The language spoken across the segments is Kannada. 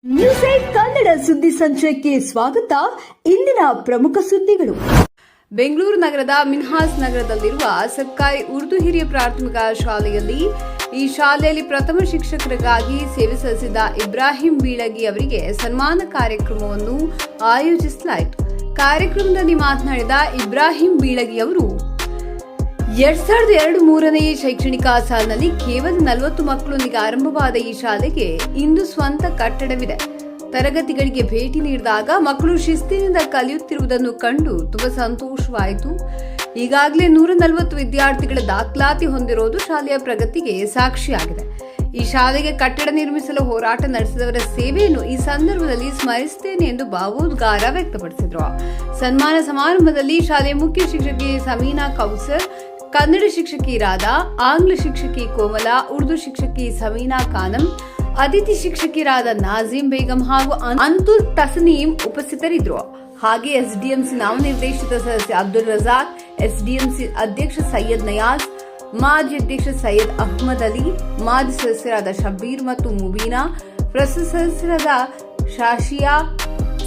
ನ್ಯೂಸ್ 8 ಕನ್ನಡ ಸುದ್ದಿ ಸಂಚಯಕ್ಕೆ ಸ್ವಾಗತ. ಇಂದಿನ ಪ್ರಮುಖ ಸುದ್ದಿಗಳು. ಬೆಂಗಳೂರು ನಗರದ ಮಿನ್ಹಾಸ್ ನಗರದಲ್ಲಿರುವ ಸರ್ಕಾರಿ ಉರ್ದು ಹಿರಿಯ ಪ್ರಾಥಮಿಕ ಶಾಲೆಯಲ್ಲಿ ಈ ಶಾಲೆಯಲ್ಲಿ ಪ್ರಥಮ ಶಿಕ್ಷಕರಿಗಾಗಿ ಸೇವೆ ಸಲ್ಲಿಸಿದ ಇಬ್ರಾಹಿಂ ಬೀಳಗಿ ಅವರಿಗೆ ಸನ್ಮಾನ ಕಾರ್ಯಕ್ರಮವನ್ನು ಆಯೋಜಿಸಲಾಯಿತು. ಕಾರ್ಯಕ್ರಮದಲ್ಲಿ ಮಾತನಾಡಿದ ಇಬ್ರಾಹಿಂ ಬೀಳಗಿ ಅವರು 2002-3ನೇ ಶೈಕ್ಷಣಿಕ ಸಾಲಿನಲ್ಲಿ ಕೇವಲ 40 ಮಕ್ಕಳೊಂದಿಗೆ ಆರಂಭವಾದ ಈ ಶಾಲೆಗೆ ಇಂದು ಸ್ವಂತ ಕಟ್ಟಡವಿದೆ. ತರಗತಿಗಳಿಗೆ ಭೇಟಿ ನೀಡಿದಾಗ ಮಕ್ಕಳು ಶಿಸ್ತಿನಿಂದ ಕಲಿಯುತ್ತಿರುವುದನ್ನು ಕಂಡು ತುಂಬಾ ಸಂತೋಷವಾಯಿತು. ಈಗಾಗಲೇ 140 ವಿದ್ಯಾರ್ಥಿಗಳ ದಾಖಲಾತಿ ಹೊಂದಿರುವುದು ಶಾಲೆಯ ಪ್ರಗತಿಗೆ ಸಾಕ್ಷಿಯಾಗಿದೆ. ಈ ಶಾಲೆಗೆ ಕಟ್ಟಡ ನಿರ್ಮಿಸಲು ಹೋರಾಟ ನಡೆಸಿದವರ ಸೇವೆಯನ್ನು ಈ ಸಂದರ್ಭದಲ್ಲಿ ಸ್ಮರಿಸುತ್ತೇನೆ ಎಂದು ಭಾವೋದ್ಗಾರ ವ್ಯಕ್ತಪಡಿಸಿದರು. ಸನ್ಮಾನ ಸಮಾರಂಭದಲ್ಲಿ ಶಾಲೆಯ ಮುಖ್ಯ ಶಿಕ್ಷಕಿ ಸಮೀನಾ ಕೌಸರ್, ಕನ್ನಡ ಶಿಕ್ಷಕಿ ರಾಧಾ, ಆಂಗ್ಲ ಶಿಕ್ಷಕಿ ಕೋಮಲ, ಉರ್ದು ಶಿಕ್ಷಕಿ ಸಮೀನಾ ಖಾನಂ, ಅತಿಥಿ ಶಿಕ್ಷಕಿಯರಾದ ನಾಜೀಂ ಬೇಗಂ ಹಾಗೂ ಅಂತುಲ್ ತಸ್ನೀಂ ಉಪಸ್ಥಿತರಿದ್ದರು. ಹಾಗೆ ಎಸ್ಡಿಎಂಸಿ ನಾಮನಿರ್ದೇಶಿತ ಸದಸ್ಯ ಅಬ್ದುಲ್ ರಜಾಕ್, ಎಸ್ಡಿಎಂಸಿ ಅಧ್ಯಕ್ಷ ಸೈಯದ್ ನಯಾಜ್, ಮಾಜಿ ಅಧ್ಯಕ್ಷ ಸೈಯದ್ ಅಹ್ಮದ್ ಅಲಿ, ಮಾಜಿ ಸದಸ್ಯರಾದ ಶಬೀರ್ ಮತ್ತು ಮುಬೀನಾ, ಪ್ರಸ್ತುತ ಸದಸ್ಯರಾದ ಶಾಶಿಯಾ,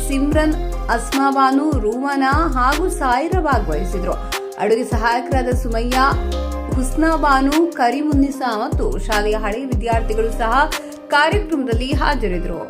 ಸಿಮ್ರನ್, ಅಸ್ಮಾಬಾನು, ರೂಮನಾ ಹಾಗೂ ಸಾಯಿರಾ ಭಾಗವಹಿಸಿದ್ರು. ಅಡುಗೆ ಸಹಾಯಕರಾದ ಸುಮಯ್ಯ, ಹುಸ್ನಾಬಾನು, ಕರೀಮುನ್ನಿಸಾ ಮತ್ತು ಶಾಲೆಯ ಹಳೆಯ ವಿದ್ಯಾರ್ಥಿಗಳು ಸಹ ಕಾರ್ಯಕ್ರಮದಲ್ಲಿ ಹಾಜರಿದ್ದರು.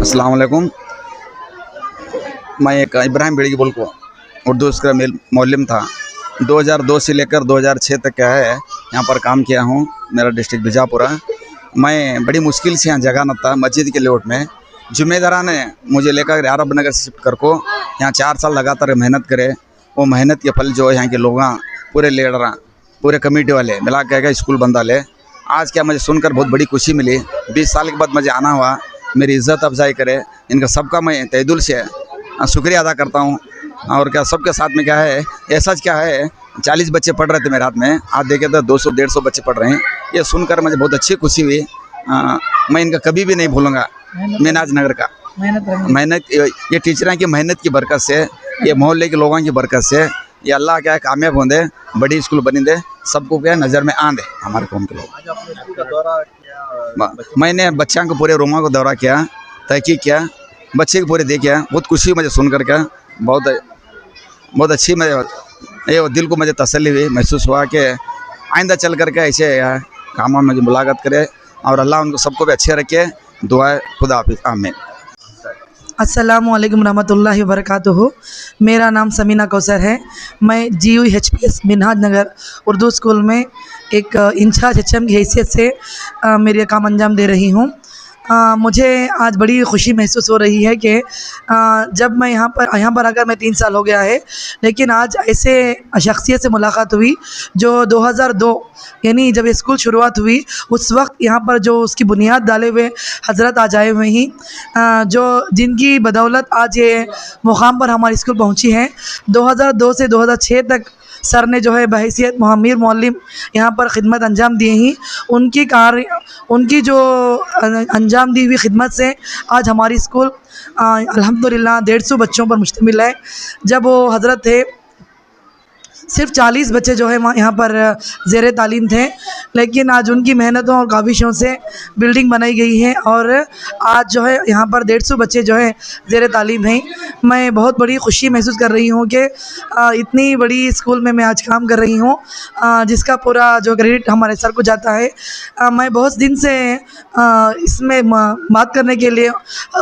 अस्सलाम वालेकुम। मैं एक इब्राहिम बेड़गी बोल को उर्दू उसका मौलम था। 2002 से लेकर 2006 तक क्या है यहाँ पर काम किया हूँ। मेरा डिस्ट्रिक्ट बीजापुरा। मैं बड़ी मुश्किल से यहाँ जगह न था मस्जिद के लेआउट में। जुम्मेदारा ने मुझे लेकर अरब नगर से शिफ्ट कर को यहाँ 4 साल लगातार मेहनत करे। वो मेहनत के फल जो है यहाँ के लोग पूरे लीडर पूरे कमेटी वाले मिला के स्कूल बंदा ले। आज क्या मुझे सुनकर बहुत बड़ी खुशी मिली। 20 साल के बाद मुझे आना हुआ। मेरी इज़्ज़त अफजाई करे इनका सबका मैं तहे दिल से शुक्रिया अदा करता हूँ। और क्या सबके साथ में क्या है ऐसा क्या है 40 बच्चे पढ़ रहे थे मेरे हाथ में, आज देखे तो 200-150 बच्चे पढ़ रहे हैं। ये सुनकर मुझे बहुत अच्छी खुशी हुई। मैं इनका कभी भी नहीं भूलूँगा। मीनाज नगर का मेहनत ये टीचरों की मेहनत की बरकत से, ये मोहल्ले के लोगों की बरकत से ये अल्लाह क्या कामयाब होंगे, बड़ी स्कूल बनी दे, सबको क्या नज़र में आ दे हमारे कौम के लोग। मैंने बच्चों को पूरे रूमों को दौरा किया, तहकीक किया, बच्चे को पूरे देखा। बहुत खुशी मुझे सुनकर के बहुत अच्छी ये दिल को मुझे तसल्ली हुई। महसूस हुआ कि आइंदा चल करके ऐसे कामों में मुझे मुलाकात करे और अल्लाह उनको सबको भी अच्छे रखे। दुआ खुदा हाफिज़, आमीन। अस्सलामु अलैकुम रहमतुल्लाहि व बरकातुहू। मेरा नाम समीना कौसर है। मैं GUHPS मिन्हाज नगर उर्दू स्कूल में एक इंचार्ज HM की हैसियत से मेरे काम अंजाम दे रही हूँ। मुझे आज बड़ी खुशी महसूस हो रही है कि जब मैं यहाँ पर आकर मैं 3 साल हो गया है, लेकिन आज ऐसे शख्सियत से मुलाकात हुई जो 2002 यानी जब ये स्कूल शुरुआत हुई उस वक्त यहाँ पर जो उसकी बुनियाद डाले हुए हज़रत आज आए हुए ही, जो जिनकी बदौलत आज ये मुकाम पर हमारी स्कूल पहुँची है। 2002 से 2006 तक सर ने जो है बहैसियत मीर मौल्लिम यहाँ पर ख़िदमत अंजाम दिए ही, उनकी जो अंजाम दी हुई ख़िदमत से आज हमारी स्कूल अल्हम्दुलिल्लाह 150 बच्चों पर मुश्तमिल है। जब वो हज़रत थे सिर्फ 40 बच्चे जो है यहाँ पर ज़ेर तालीम थे, लेकिन आज उनकी मेहनतों और काविशों से बिल्डिंग बनाई गई है और आज जो है यहाँ पर 150 बच्चे जो है ज़ेर तालीम हैं। मैं बहुत बड़ी खुशी महसूस कर रही हूँ कि इतनी बड़ी स्कूल में मैं आज काम कर रही हूँ, जिसका पूरा जो क्रेडिट हमारे सर को जाता है। मैं बहुत दिन से इसमें बात करने के लिए,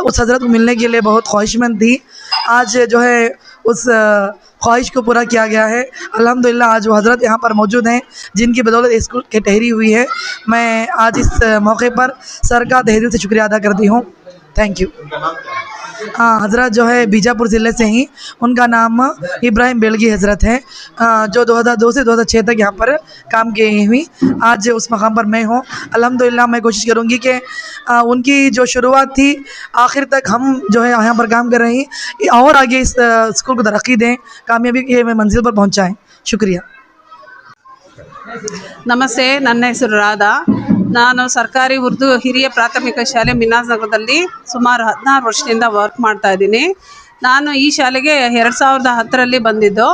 उस हज़रत को मिलने के लिए बहुत ख्वाहिशमंद थी। आज जो है उस ख्वाहिश को पूरा किया गया है। अल्हम्दुलिल्लाह आज वो हज़रत यहाँ पर मौजूद हैं जिनकी बदौलत स्कूल के ठहरी हुई है। मैं आज इस मौके पर सर का तहे दिल से शुक्रिया अदा करती हूँ। Thank you. हाँ, हज़रत जो है बीजापुर ज़िले से ही, उनका नाम इब्राहिम बेलगी हज़रत है, जो 2002 से 2006 तक यहाँ पर काम किए हुई। आज उस मकाम पर मैं हूँ। अल्हम्दुलिल्लाह मैं कोशिश करूँगी कि उनकी जो शुरुआत थी आखिर तक हम जो है यहाँ पर काम कर रहे हैं और आगे इस स्कूल को तरक्की दें, कामयाबी के मंजिल पर पहुँचाएँ। शुक्रिया। ನಮಸ್ತೆ, ನನ್ನ ಹೆಸರು ರಾಧಾ. ನಾನು ಸರ್ಕಾರಿ ಉರ್ದು ಹಿರಿಯ ಪ್ರಾಥಮಿಕ ಶಾಲೆ ಮಿನಾಜ್ ನಗರದಲ್ಲಿ ಸುಮಾರು 16 ವರ್ಷದಿಂದ ವರ್ಕ್ ಮಾಡ್ತಾ ಇದ್ದೀನಿ. ನಾನು ಈ ಶಾಲೆಗೆ 2010ರಲ್ಲಿ ಬಂದಿದ್ದು.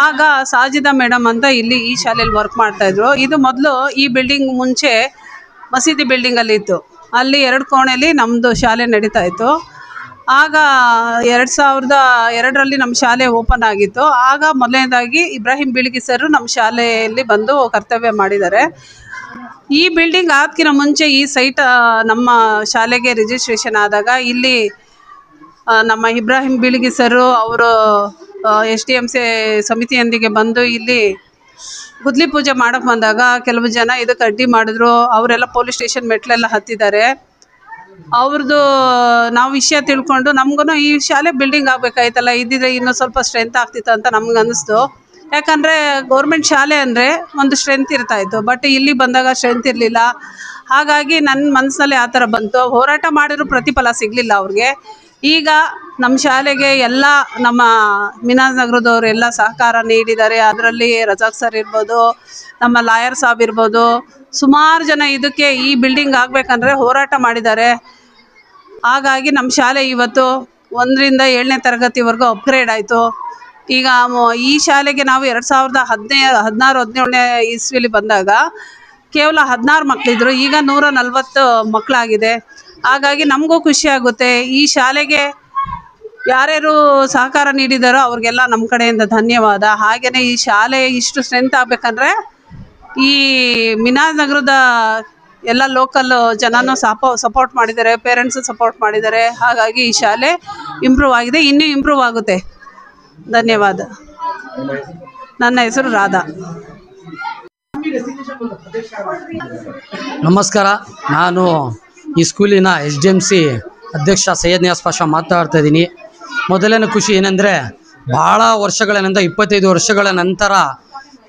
ಆಗ ಸಾಜಿದಾ ಮೇಡಮ್ ಅಂತ ಇಲ್ಲಿ ಈ ಶಾಲೆಯಲ್ಲಿ ವರ್ಕ್ ಮಾಡ್ತಾಯಿದ್ರು. ಇದು ಮೊದಲು ಈ ಬಿಲ್ಡಿಂಗ್ ಮುಂಚೆ ಮಸೀದಿ ಬಿಲ್ಡಿಂಗಲ್ಲಿ ಇತ್ತು. ಅಲ್ಲಿ 2 ಕೋಣೆಯಲ್ಲಿ ನಮ್ಮದು ಶಾಲೆ ನಡೀತಾ ಇತ್ತು. ಆಗ 2002ರಲ್ಲಿ ನಮ್ಮ ಶಾಲೆ ಓಪನ್ ಆಗಿತ್ತು. ಆಗ ಮೊದಲನೇದಾಗಿ ಇಬ್ರಾಹಿಂ ಬೀಳ್ಗಿ ಸರ್ ನಮ್ಮ ಶಾಲೆಯಲ್ಲಿ ಬಂದು ಕರ್ತವ್ಯ ಮಾಡಿದ್ದಾರೆ. ಈ ಬಿಲ್ಡಿಂಗ್ ಆದಕ್ಕಿಂತ ಮುಂಚೆ ಈ ಸೈಟ್ ನಮ್ಮ ಶಾಲೆಗೆ ರಿಜಿಸ್ಟ್ರೇಷನ್ ಆದಾಗ ಇಲ್ಲಿ ನಮ್ಮ ಇಬ್ರಾಹಿಂ ಬೀಳ್ಗಿ ಸರು ಅವರು SDMC ಸಮಿತಿಯೊಂದಿಗೆ ಬಂದು ಇಲ್ಲಿ ಗುದ್ಲಿ ಪೂಜೆ ಮಾಡೋಕ್ಕೆ ಬಂದಾಗ ಕೆಲವು ಜನ ಇದಕ್ಕೆ ಅಡ್ಡಿ ಮಾಡಿದ್ರು. ಅವರೆಲ್ಲ ಪೊಲೀಸ್ ಸ್ಟೇಷನ್ ಮೆಟ್ಲೆಲ್ಲ ಹತ್ತಿದ್ದಾರೆ. ಅವ್ರದ್ದು ನಾವು ವಿಷಯ ತಿಳ್ಕೊಂಡು ನಮಗೂ ಈ ಶಾಲೆ ಬಿಲ್ಡಿಂಗ್ ಆಗಬೇಕಾಯ್ತಲ್ಲ, ಇದ್ದಿದ್ರೆ ಇನ್ನೂ ಸ್ವಲ್ಪ ಸ್ಟ್ರೆಂತ್ ಆಗ್ತಿತ್ತು ಅಂತ ನಮ್ಗೆ ಅನ್ನಿಸ್ತು. ಯಾಕಂದರೆ ಗೌರ್ಮೆಂಟ್ ಶಾಲೆ ಅಂದರೆ ಒಂದು ಸ್ಟ್ರೆಂತ್ ಇರ್ತಾಯಿತ್ತು, ಬಟ್ ಇಲ್ಲಿ ಬಂದಾಗ ಸ್ಟ್ರೆಂತ್ ಇರಲಿಲ್ಲ. ಹಾಗಾಗಿ ನನ್ನ ಮನಸ್ಸಿನಲ್ಲಿ ಆ ಥರ ಬಂತು. ಹೋರಾಟ ಮಾಡಿದ್ರು ಪ್ರತಿಫಲ ಸಿಗಲಿಲ್ಲ ಅವ್ರಿಗೆ. ಈಗ ನಮ್ಮ ಶಾಲೆಗೆ ಎಲ್ಲ ನಮ್ಮ ಮಿನಾಜ್ ನಗರದವರೆಲ್ಲ ಸಹಕಾರ ನೀಡಿದ್ದಾರೆ. ಅದರಲ್ಲಿ ರಜಾಕ್ ಸರ್ ಇರ್ಬೋದು, ನಮ್ಮ ಲಾಯರ್ ಸಾಬ್ ಇರ್ಬೋದು, ಸುಮಾರು ಜನ ಇದಕ್ಕೆ ಈ ಬಿಲ್ಡಿಂಗ್ ಆಗಬೇಕಂದ್ರೆ ಹೋರಾಟ ಮಾಡಿದ್ದಾರೆ. ಹಾಗಾಗಿ ನಮ್ಮ ಶಾಲೆ ಇವತ್ತು 1ರಿಂದ 7ನೇ ತರಗತಿವರೆಗೂ ಅಪ್ಗ್ರೇಡ್ ಆಯಿತು. ಈಗ ಈ ಶಾಲೆಗೆ ನಾವು 2016-17ನೇ ಇಸ್ವಿಲಿ ಬಂದಾಗ ಕೇವಲ 16 ಮಕ್ಕಳಿದ್ರು. ಈಗ 140 ಮಕ್ಕಳಾಗಿದೆ. ಹಾಗಾಗಿ ನಮಗೂ ಖುಷಿಯಾಗುತ್ತೆ. ಈ ಶಾಲೆಗೆ ಯಾರ್ಯಾರು ಸಹಕಾರ ನೀಡಿದಾರೋ ಅವ್ರಿಗೆಲ್ಲ ನಮ್ಮ ಕಡೆಯಿಂದ ಧನ್ಯವಾದ. ಹಾಗೆಯೇ ಈ ಶಾಲೆ ಇಷ್ಟು ಸ್ಟ್ರೆಂತ್ ಆಗಬೇಕಂದ್ರೆ ಈ ಮಿನಾಜ್ ನಗರದ ಎಲ್ಲ ಲೋಕಲ್ ಜನನೂ ಸಪೋರ್ಟ್ ಮಾಡಿದ್ದಾರೆ, ಪೇರೆಂಟ್ಸು ಸಪೋರ್ಟ್ ಮಾಡಿದ್ದಾರೆ. ಹಾಗಾಗಿ ಈ ಶಾಲೆ ಇಂಪ್ರೂವ್ ಆಗಿದೆ, ಇನ್ನೂ ಇಂಪ್ರೂವ್ ಆಗುತ್ತೆ. ಧನ್ಯವಾದ. ನನ್ನ ಹೆಸರು ರಾಧಾ. ನಮಸ್ಕಾರ, ನಾನು ಈ ಸ್ಕೂಲಿನ SDMC ಅಧ್ಯಕ್ಷ ಸೈಯದ್ ನಿಯಾಸ್ ಪಾಷಾ ಮಾತಾಡ್ತಾ ಇದ್ದೀನಿ. ಮೊದಲನೇ ಖುಷಿ ಏನೆಂದರೆ, ಭಾಳ ವರ್ಷಗಳೇನೆಂದ 25 ವರ್ಷಗಳ ನಂತರ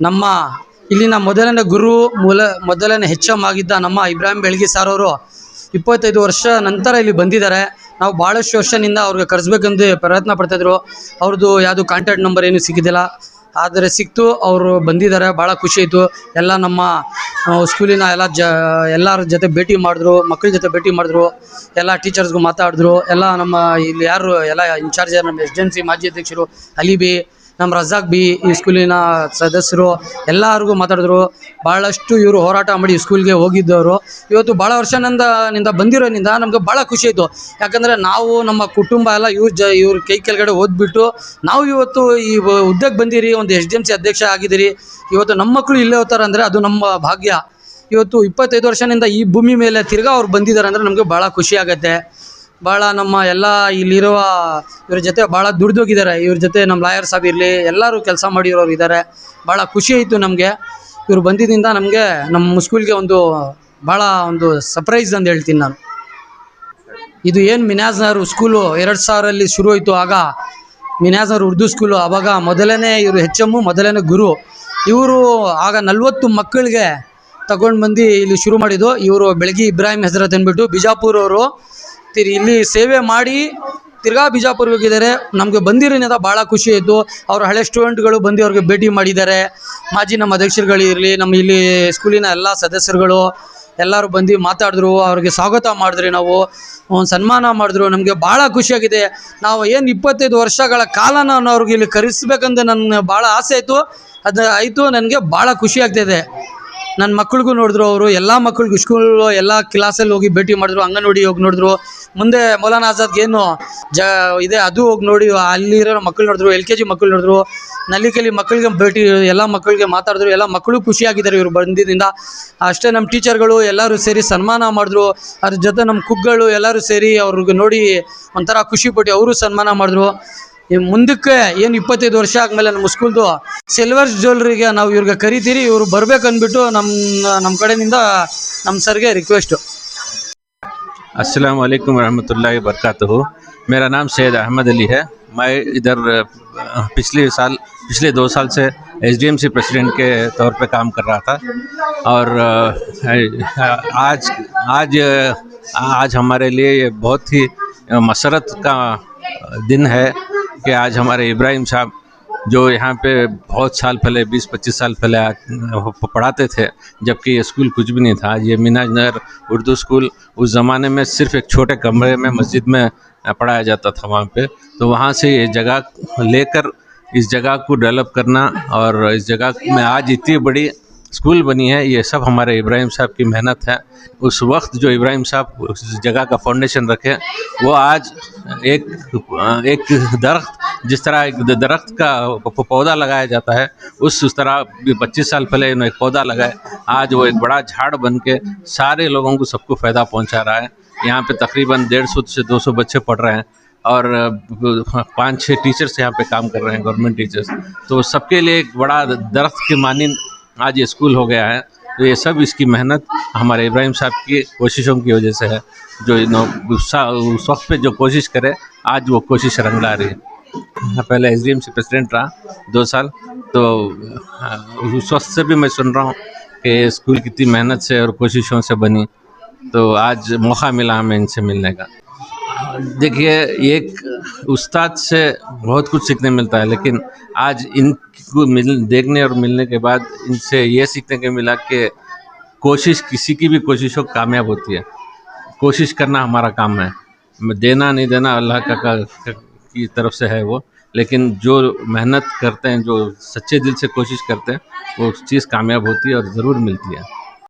ನಮ್ಮ ಇಲ್ಲಿನ ಮೊದಲನೇ ಗುರು ಮೊದಲನೇ HM ಆಗಿದ್ದ ನಮ್ಮ ಇಬ್ರಾಹಿಂ ಬೆಳ್ಗಿ ಸರ್ ಅವರು 25 ವರ್ಷ ನಂತರ ಇಲ್ಲಿ ಬಂದಿದ್ದಾರೆ. ನಾವು ಭಾಳಷ್ಟು ವರ್ಷದಿಂದ ಅವ್ರಿಗೆ ಕರೆಸ್ಬೇಕೆಂದು ಪ್ರಯತ್ನ ಪಡ್ತಾಯಿದ್ರು. ಅವ್ರದ್ದು ಯಾವುದು ಕಾಂಟ್ಯಾಕ್ಟ್ ನಂಬರ್ ಏನೂ ಸಿಕ್ಕಿದ್ದಿಲ್ಲ, ಆದರೆ ಸಿಕ್ತು. ಅವರು ಬಂದಿದ್ದಾರೆ, ಭಾಳ ಖುಷಿ ಆಯಿತು. ಎಲ್ಲ ನಮ್ಮ ಸ್ಕೂಲಿನ ಎಲ್ಲರ ಜೊತೆ ಭೇಟಿ ಮಾಡಿದ್ರು, ಮಕ್ಕಳ ಜೊತೆ ಭೇಟಿ ಮಾಡಿದ್ರು, ಎಲ್ಲ ಟೀಚರ್ಸ್ಗೂ ಮಾತಾಡಿದ್ರು. ಎಲ್ಲ ನಮ್ಮ ಇಲ್ಲಿ ಯಾರು ಎಲ್ಲ ಇನ್ಚಾರ್ಜ್ ನಮ್ಮ SDMC ಮಾಜಿ ಅಧ್ಯಕ್ಷರು ಅಲಿ ಬಿ, ನಮ್ಮ ರಜಾಕ್ ಬಿ, ಈ ಸ್ಕೂಲಿನ ಸದಸ್ಯರು ಎಲ್ಲರಿಗೂ ಮಾತಾಡಿದ್ರು. ಭಾಳಷ್ಟು ಇವರು ಹೋರಾಟ ಮಾಡಿ ಸ್ಕೂಲ್ಗೆ ಹೋಗಿದ್ದವರು. ಇವತ್ತು ಭಾಳ ವರ್ಷನಿಂದ ಬಂದಿರೋದ್ರಿಂದ ನಮಗೆ ಭಾಳ ಖುಷಿ ಆಯಿತು. ಯಾಕಂದರೆ ನಾವು ನಮ್ಮ ಕುಟುಂಬ ಎಲ್ಲ ಇವ್ರ ಕೈ ಕೆಳಗಡೆ ಓದ್ಬಿಟ್ಟು ನಾವು ಇವತ್ತು ಈ ಹುದ್ದೆಗೆ ಬಂದಿರಿ, ಒಂದು SDMC ಅಧ್ಯಕ್ಷ ಆಗಿದ್ದೀರಿ. ಇವತ್ತು ನಮ್ಮ ಮಕ್ಕಳು ಇಲ್ಲೇ ಹೋಗ್ತಾರೆ ಅಂದರೆ ಅದು ನಮ್ಮ ಭಾಗ್ಯ. ಇವತ್ತು 25 ವರ್ಷದಿಂದ ಈ ಭೂಮಿ ಮೇಲೆ ತಿರ್ಗಾ ಅವ್ರು ಬಂದಿದ್ದಾರೆ ಅಂದರೆ ನಮಗೆ ಭಾಳ ಖುಷಿ ಆಗುತ್ತೆ. ಭಾಳ ನಮ್ಮ ಎಲ್ಲ ಇಲ್ಲಿರುವ ಇವ್ರ ಜೊತೆ ಭಾಳ ದುಡ್ದೋಗಿದ್ದಾರೆ. ಇವ್ರ ಜೊತೆ ನಮ್ಮ ಲಾಯರ್ ಸಾಬ್ ಇರಲಿ, ಎಲ್ಲರೂ ಕೆಲಸ ಮಾಡಿರೋರು ಇದ್ದಾರೆ. ಭಾಳ ಖುಷಿ ಆಯಿತು ನಮಗೆ. ಇವ್ರು ಬಂದಿದ್ದರಿಂದ ನಮಗೆ ನಮ್ಮ ಸ್ಕೂಲ್ಗೆ ಭಾಳ ಒಂದು ಸರ್ಪ್ರೈಸ್ ಅಂತ ಹೇಳ್ತೀನಿ ನಾನು. ಇದು ಏನು ಮಿನಾಜ್ನರ್ ಸ್ಕೂಲು 2000ರಲ್ಲಿ ಶುರು ಆಯಿತು. ಆಗ ಮಿನಾಜ್ನರ್ ಉರ್ದು ಸ್ಕೂಲು, ಆವಾಗ ಮೊದಲನೇ ಇವರು HM, ಮೊದಲನೇ ಗುರು ಇವರು. ಆಗ 40 ಮಕ್ಕಳಿಗೆ ತಗೊಂಡು ಬಂದು ಇಲ್ಲಿ ಶುರು ಮಾಡಿದ್ದು ಇವರು. ಬೆಳಗ್ಗೆ ಇಬ್ರಾಹಿಂ ಹಜರತ್ ಅಂದ್ಬಿಟ್ಟು ಬಿಜಾಪುರವರು ಇಲ್ಲಿ ಸೇವೆ ಮಾಡಿ ತಿರ್ಗಾ ಬಿಜಾಪುರ್ಗೆ ಹೋಗಿದ್ದಾರೆ. ನಮಗೆ ಬಂದಿರೋದ್ರಿಂದ ಭಾಳ ಖುಷಿ ಆಯಿತು. ಅವ್ರ ಹಳೆ ಸ್ಟೂಡೆಂಟ್ಗಳು ಬಂದು ಅವ್ರಿಗೆ ಭೇಟಿ ಮಾಡಿದ್ದಾರೆ. ಮಾಜಿ ನಮ್ಮ ಅಧ್ಯಕ್ಷರುಗಳಿರಲಿ, ನಮ್ಮ ಇಲ್ಲಿ ಸ್ಕೂಲಿನ ಎಲ್ಲ ಸದಸ್ಯರುಗಳು ಎಲ್ಲರೂ ಬಂದು ಮಾತಾಡಿದ್ರು. ಅವ್ರಿಗೆ ಸ್ವಾಗತ ಮಾಡಿದ್ರಿ, ನಾವು ಒಂದು ಸನ್ಮಾನ ಮಾಡಿದ್ರು. ನಮಗೆ ಭಾಳ ಖುಷಿಯಾಗಿದೆ. ನಾವು ಏನು 25 ವರ್ಷಗಳ ಕಾಲ ನಾನು ಅವ್ರಿಗೆ ಇಲ್ಲಿ ಕರೆಸ್ಬೇಕಂತ ನನ್ನ ಭಾಳ ಆಸೆ ಆಯಿತು. ಅದು ಆಯಿತು. ನನಗೆ ಭಾಳ ಖುಷಿ ಆಗ್ತಾಯಿದೆ. ನನ್ನ ಮಕ್ಳಿಗೂ ನೋಡಿದ್ರು ಅವರು, ಎಲ್ಲ ಮಕ್ಳಿಗೂ ಸ್ಕೂಲು ಎಲ್ಲ ಕ್ಲಾಸಲ್ಲಿ ಹೋಗಿ ಭೇಟಿ ಮಾಡಿದ್ರು. ಅಂಗನವಾಡಿ ಹೋಗಿ ನೋಡಿದ್ರು. ಮುಂದೆ ಮೌಲಾನಾ ಆಜಾದ್ಗೆ ಏನು ಇದೆ ಅದು ಹೋಗಿ ನೋಡಿ ಅಲ್ಲಿರೋ ಮಕ್ಕಳು ನೋಡಿದ್ರು. LKG ಮಕ್ಕಳು ನೋಡಿದ್ರು. ನಲ್ಲಿಕಲಿ ಮಕ್ಕಳಿಗೆ ಭೇಟಿ, ಎಲ್ಲ ಮಕ್ಕಳಿಗೆ ಮಾತಾಡಿದ್ರು. ಎಲ್ಲ ಮಕ್ಕಳು ಖುಷಿಯಾಗಿದ್ದಾರೆ ಇವರು ಬಂದಿದ್ದರಿಂದ. ಅಷ್ಟೇ ನಮ್ಮ ಟೀಚರ್ಗಳು ಎಲ್ಲರೂ ಸೇರಿ ಸನ್ಮಾನ ಮಾಡಿದ್ರು. ಅದ್ರ ಜೊತೆ ನಮ್ಮ ಕುಕ್ಗಳು ಎಲ್ಲರೂ ಸೇರಿ ಅವ್ರಿಗೆ ನೋಡಿ ಒಂಥರ ಖುಷಿಪಟ್ಟು ಅವರು ಸನ್ಮಾನ ಮಾಡಿದ್ರು. ಮುಂದಕ್ಕೆ ಏನು 25 ವರ್ಷ ಆದಮೇಲೆ ನಮ್ಮ ಸ್ಕೂಲ್ದು ಸಿಲ್ವರ್ ಜ್ಯುವೆಲ್ರಿಗೆ ನಾವು ಇವ್ರಿಗೆ ಕರಿತೀರಿ, ಇವರು ಬರ್ಬೇಕಂದ್ಬಿಟ್ಟು ನಮ್ಮ ಕಡೆಯಿಂದ ನಮ್ಮ ಸರ್ಗೆ ರಿಕ್ವೆಸ್ಟು. अस्सलाम वालेकुम रहमतुल्लाहि व बरकातहू। मेरा नाम सैयद अहमद अली है। मैं इधर पिछले 2 साल से SDMC प्रेसिडेंट के तौर पे काम कर रहा था। और आज हमारे लिए ये बहुत ही मसरत का दिन है कि आज हमारे इब्राहिम साहब जो यहाँ पे बहुत साल पहले 20-25 साल पहले पढ़ाते थे, जबकि ये स्कूल कुछ भी नहीं था। ये मीनाजनगर उर्दू स्कूल उस ज़माने में सिर्फ एक छोटे कमरे में मस्जिद में पढ़ाया जाता था वहाँ पे। तो वहाँ से ये जगह लेकर इस जगह को डेवलप करना और इस जगह में आज इतनी बड़ी स्कूल बनी है, ये सब हमारे इब्राहिम साहब की मेहनत है। उस वक्त जो इब्राहिम साहब उस जगह का फाउंडेशन रखे, वो आज एक दरख्त, जिस तरह एक दरख्त का पौधा लगाया जाता है, उस तरह 25 साल पहले इन्होंने एक पौधा लगाया। आज वो एक बड़ा झाड़ बन के सारे लोगों को सबको फ़ायदा पहुंचा रहा है। यहाँ पे तकरीबन 150 से 200 बच्चे पढ़ रहे हैं और 5-6 टीचर्स यहाँ पे काम कर रहे हैं, गवर्नमेंट टीचर्स। तो सबके लिए एक बड़ा दरख्त के मानिंद आज ये स्कूल हो गया है। तो ये सब इसकी मेहनत हमारे इब्राहिम साहब की कोशिशों की वजह से है। जो उस वक्त पे जो कोशिश करे, आज वो कोशिश रंग ला रही है। पहले SDMC प्रेसिडेंट रहा 2 साल, तो उस वक्त से भी मैं सुन रहा हूँ कि स्कूल कितनी मेहनत से और कोशिशों से बनी। तो आज मौका मिला हमें इनसे मिलने का। देखिए, एक उस्ताद से बहुत कुछ सीखने मिलता है, लेकिन आज इनको देखने और मिलने के बाद इनसे ये सीखने को मिला कि कोशिश, किसी की भी कोशिश हो, कामयाब होती है। कोशिश करना हमारा काम है, देना नहीं देना अल्लाह की तरफ से है वो। लेकिन जो मेहनत करते हैं, जो सच्चे दिल से कोशिश करते हैं, वो चीज़ कामयाब होती है और ज़रूर मिलती है।